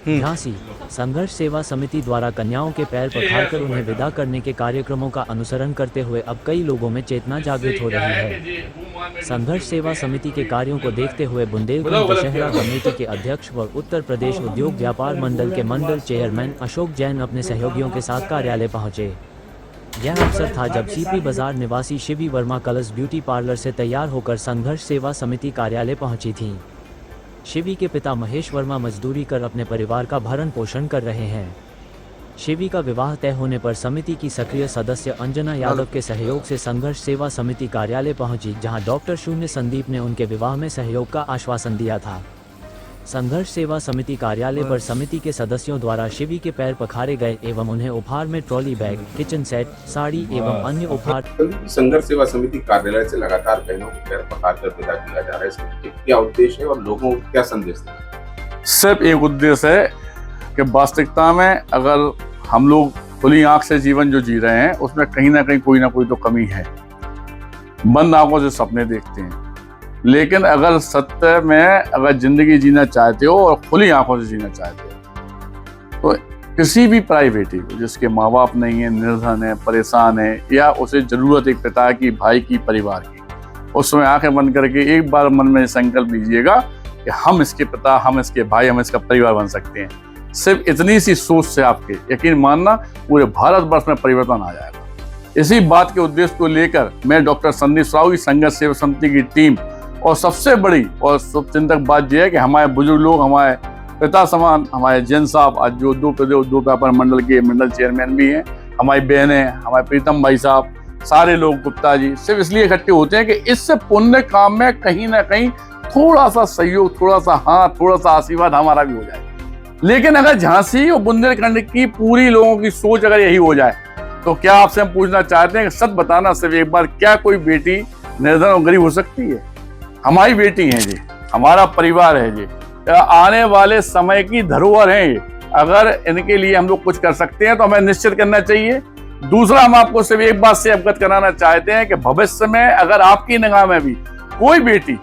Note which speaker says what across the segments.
Speaker 1: झांसी संघर्ष सेवा समिति द्वारा कन्याओं के पैर पखारकर उन्हें विदा करने के कार्यक्रमों का अनुसरण करते हुए अब कई लोगों में चेतना जागृत हो रही है। संघर्ष सेवा समिति के कार्यों को देखते हुए बुंदेलखंड दशहरा कमेटी के अध्यक्ष व उत्तर प्रदेश उद्योग व्यापार मंडल के मंडल चेयरमैन अशोक जैन अपने सहयोगियों के साथ कार्यालय पहुंचे। यह अवसर था जब सीपी बाजार निवासी Shivi Verma colours beauty parlour से तैयार होकर संघर्ष सेवा समिति कार्यालय पहुंची थीं। शिवी के पिता महेश वर्मा मजदूरी कर अपने परिवार का भरण पोषण कर रहे हैं। शिवी का विवाह तय होने पर समिति की सक्रिय सदस्य अंजना यादव के सहयोग से संघर्ष सेवा समिति कार्यालय पहुंची, जहां डॉक्टर शून्य संदीप ने उनके विवाह में सहयोग का आश्वासन दिया था। संघर्ष सेवा समिति कार्यालय पर समिति के सदस्यों द्वारा शिवी के पैर पखारे गए एवं उन्हें उपहार में trolley bag, kitchen set, sari एवं अन्य उपहार।
Speaker 2: संघर्ष सेवा समिति कार्यालय से लगातार बहनों के पैर पखार कर विदा किया जा रहा है, इसका क्या उद्देश्य है और लोगों को क्या संदेश देना है?
Speaker 3: सिर्फ एक उद्देश्य है कि वास्तविकता में अगर हम लोग खुली आंख से जीवन जो जी रहे हैं उसमें कहीं ना कहीं कोई ना कोई तो कमी है। बंद आंखों से सपने देखते हैं, लेकिन अगर सत्य में अगर जिंदगी जीना चाहते हो और खुली आंखों से जीना चाहते हो तो किसी भी पराई बेटी को जिसके माँ बाप नहीं है, निर्धन है, परेशान है या उसे जरूरत एक पिता की, भाई की, परिवार की, उसमें आंखें बंद करके एक बार मन में संकल्प लीजिएगा कि हम इसके पिता, हम इसके भाई, हम इसका परिवार बन सकते हैं। सिर्फ इतनी सी सोच से आपके यकीन मानना पूरे भारतवर्ष में परिवर्तन आ जाएगा। इसी बात के उद्देश्य को लेकर मैं डॉक्टर संदीप साहू की संघर्ष सेवा समिति की टीम और सबसे बड़ी और शुभचिंतक बात यह है कि हमारे बुजुर्ग लोग, हमारे पिता समान हमारे जैन साहब आज जो दो व्यापार मंडल के मंडल चेयरमैन भी हैं, हमारी बहनें, हमारे प्रीतम भाई साहब, सारे लोग गुप्ता जी सिर्फ इसलिए इकट्ठे होते हैं कि इससे पुण्य काम में कहीं ना कहीं थोड़ा सा सहयोग, थोड़ा सा हाथ, थोड़ा सा आशीर्वाद हमारा भी हो जाए। लेकिन अगर झांसी और बुंदेलखंड की पूरी लोगों की सोच अगर यही हो जाए तो क्या आपसे हम पूछना चाहते हैं कि सच बताना सिर्फ एक बार, क्या कोई बेटी निर्धन और गरीब हो सकती है? हमारी बेटी है जी, हमारा परिवार है जी, आने वाले समय की धरोहर है ये। अगर इनके लिए हम लोग कुछ कर सकते हैं तो हमें निश्चित करना चाहिए। दूसरा, हम आपको सिर्फ एक बात से अवगत कराना चाहते हैं कि भविष्य में अगर आपकी निगाह में भी कोई बेटी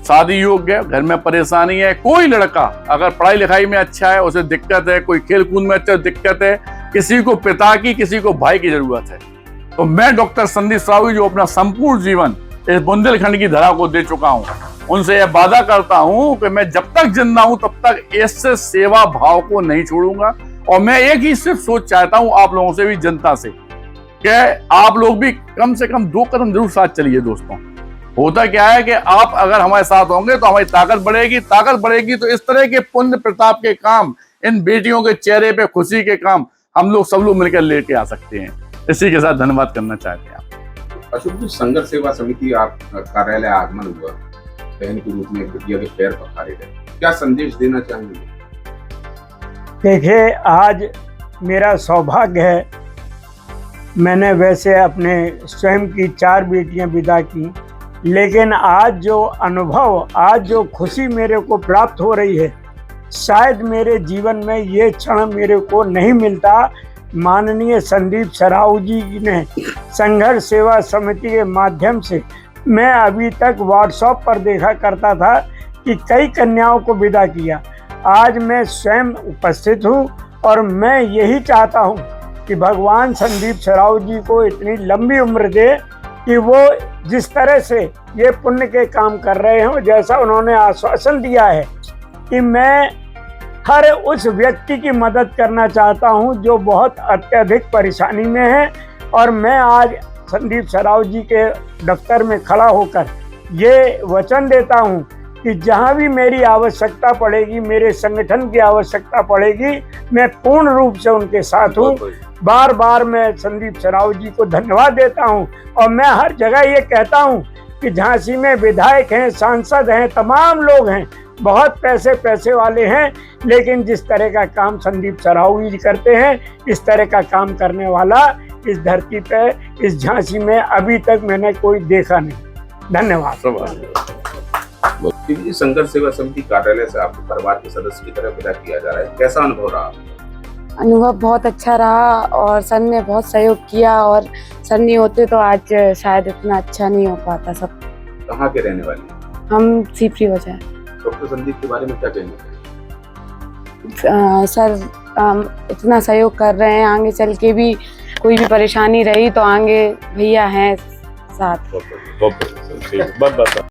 Speaker 3: शादी योग्य, घर में परेशानी है, कोई लड़का अगर पढ़ाई लिखाई में अच्छा है, उसे दिक्कत है, कोई खेल कूद में अच्छा दिक्कत है, किसी को पिता की, किसी को भाई की जरूरत है, तो मैं डॉक्टर संदीप साहू जो अपना संपूर्ण जीवन इस बुंदेलखंड की धरा को दे चुका हूं, उनसे यह वादा करता हूं कि मैं जब तक जिंदा हूं तब तक इस सेवा भाव को नहीं छोड़ूंगा। और मैं एक ही सिर्फ सोच चाहता हूं आप लोगों से भी, जनता से, कि आप लोग भी कम से कम 2 कदम जरूर साथ चलिए। दोस्तों, होता क्या है कि आप अगर हमारे साथ होंगे तो हमारी ताकत बढ़ेगी तो इस तरह के पुण्य प्रताप के काम, इन बेटियों के चेहरे पे खुशी के काम हम लोग सब लोग मिलकर लेके आ सकते हैं। इसी के साथ धन्यवाद करना चाहते हैं।
Speaker 2: अशोक जी, संघर्ष सेवा समिति आप कार्यालय आगमन हुआ, बहन के रूप में बिटिया के पैर पखारे गए, क्या संदेश देना चाहेंगे?
Speaker 4: देखिए, आज मेरा सौभाग्य है, मैंने वैसे अपने स्वयं की 4 बेटियां विदा की, लेकिन आज जो अनुभव, आज जो खुशी मेरे को प्राप्त हो रही है, शायद मेरे जीवन में ये क्षण मेरे को नहीं मिलता। माननीय संदीप सराऊ जी ने संघर्ष सेवा समिति के माध्यम से, मैं अभी तक व्हाट्सएप पर देखा करता था कि कई कन्याओं को विदा किया। आज मैं स्वयं उपस्थित हूँ और मैं यही चाहता हूँ कि भगवान संदीप सराऊ जी को इतनी लंबी उम्र दे कि वो जिस तरह से ये पुण्य के काम कर रहे हों, जैसा उन्होंने आश्वासन दिया है कि मैं हर उस व्यक्ति की मदद करना चाहता हूं जो बहुत अत्यधिक परेशानी में है। और मैं आज संदीप सराऊ जी के दफ्तर में खड़ा होकर ये वचन देता हूं कि जहां भी मेरी आवश्यकता पड़ेगी, मेरे संगठन की आवश्यकता पड़ेगी, मैं पूर्ण रूप से उनके साथ हूं। बार बार मैं संदीप सराऊ जी को धन्यवाद देता हूं और मैं हर जगह ये कहता हूं कि झांसी में विधायक हैं, सांसद हैं, तमाम लोग हैं, बहुत पैसे वाले हैं, लेकिन जिस तरह का काम संदीप सराऊ जी करते हैं, इस तरह का काम करने वाला इस धरती पे, इस झांसी में अभी तक मैंने कोई देखा नहीं। धन्यवाद।
Speaker 2: संघर्ष सेवा समिति कार्यालय से आपको परिवार के सदस्य की तरह विदा किया जा रहा है, कैसा अनुभव रहा?
Speaker 5: अनुभव बहुत अच्छा रहा और सर ने बहुत सहयोग किया, और सर नहीं होते तो आज शायद इतना अच्छा नहीं हो पाता सब।
Speaker 2: कहाँ के रहने वाली?
Speaker 5: हम सीपरी बाजार।
Speaker 2: डॉक्टर संदीप के बारे में क्या कहना चाहिए?
Speaker 5: सर इतना सहयोग कर रहे हैं, आगे चल के भी कोई भी परेशानी रही तो आगे भैया हैं साथ।
Speaker 6: बहुत बढ़िया, ठीक है, बस